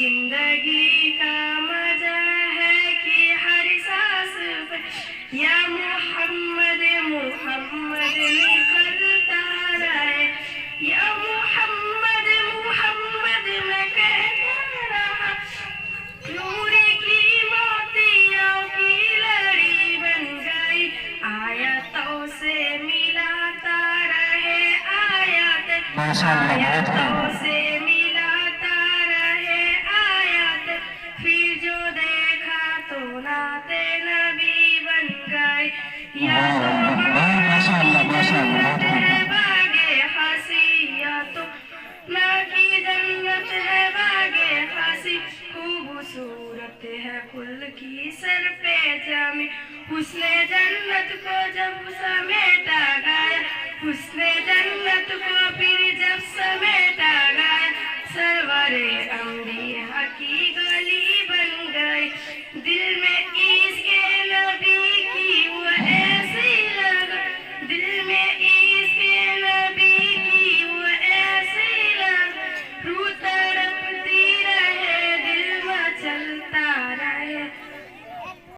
जिंदगी का मजा है कि हर सांस पे या मोहम्मद मोहम्मद निकलता रहे, या मोहम्मद मोहम्मद मैं कहता रहा, नूर की मोतियों की लड़ी बन गई, आयतों से मिलाता रहे आयत, आयतों से मिलाता रहे आयत, फिर जो देखा तो नाते नबी बन गए, या तो जन्नत है बागे हंसी, या तो ना की जन्नत है बागे हंसी, खूबसूरत है कुल की सर पे जामे, उसने जन्नत को जब समेटा गया, उसने जन्नत को फिर जब समेटा